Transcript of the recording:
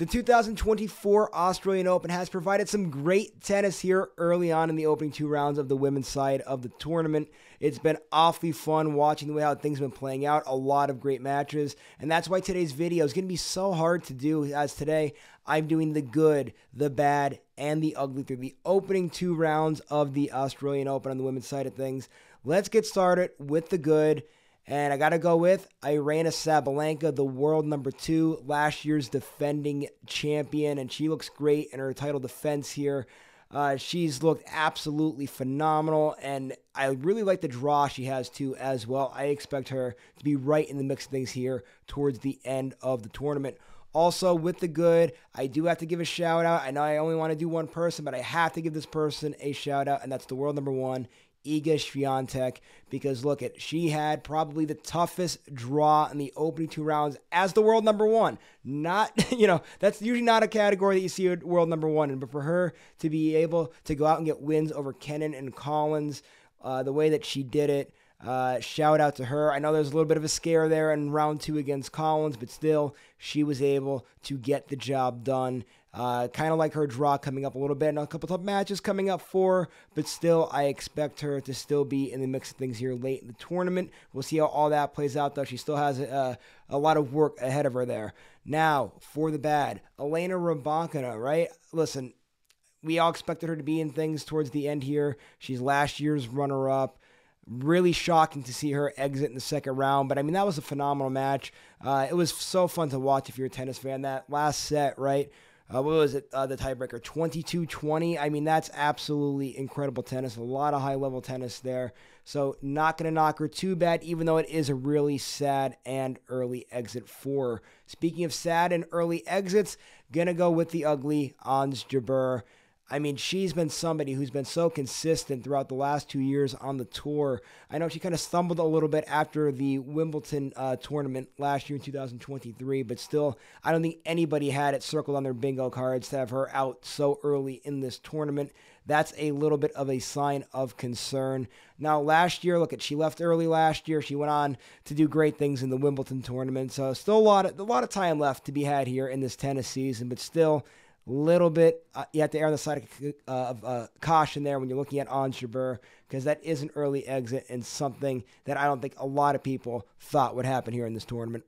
The 2024 Australian Open has provided some great tennis here early on in the opening 2 rounds of the women's side of the tournament. It's been awfully fun watching the way how things have been playing out. A lot of great matches. And that's why today's video is going to be so hard to do, as today I'm doing the good, the bad, and the ugly through the opening 2 rounds of the Australian Open on the women's side of things. Let's get started with the good. And I got to go with Aryna Sabalenka, the world number 2, last year's defending champion. And she looks great in her title defense here. She's looked absolutely phenomenal. And I really like the draw she has too as well. I expect her to be right in the mix of things here towards the end of the tournament. Also, with the good, I do have to give a shout out. I know I only want to do one person, but I have to give this person a shout out. And that's the world number 1, Iga Swiatek, because look she had probably the toughest draw in the opening 2 rounds as the world number 1. Not, that's usually not a category that you see a world number 1 in, but for her to be able to go out and get wins over Kenin and Collins, the way that she did it, shout out to her. I know there's a little bit of a scare there in round 2 against Collins, but still, she was able to get the job done. Kind of like her draw coming up a little bit, and a couple tough matches coming up for her, but still, I expect her to still be in the mix of things here late in the tournament. We'll see how all that plays out, though. She still has a lot of work ahead of her there. Now, for the bad, Elena Rybakina, right? Listen, we all expected her to be in things towards the end here. She's last year's runner-up. Really shocking to see her exit in the second round, but I mean, that was a phenomenal match. It was so fun to watch if you're a tennis fan. That last set, right? What was it? The tiebreaker, 22-20. I mean, that's absolutely incredible tennis. A lot of high-level tennis there. So not going to knock her too bad, even though it is a really sad and early exit for her. Speaking of sad and early exits, going to go with the ugly, Ons Jabeur. I mean, she's been somebody who's been so consistent throughout the last 2 years on the tour. I know she kind of stumbled a little bit after the Wimbledon tournament last year in 2023, but still, I don't think anybody had it circled on their bingo cards to have her out so early in this tournament. That's a little bit of a sign of concern. Now, last year, she left early last year. She went on to do great things in the Wimbledon tournament, so still a lot of time left to be had here in this tennis season, but still, little bit, you have to err on the side of caution there when you're looking at Ons Jabeur, because that is an early exit and something that I don't think a lot of people thought would happen here in this tournament.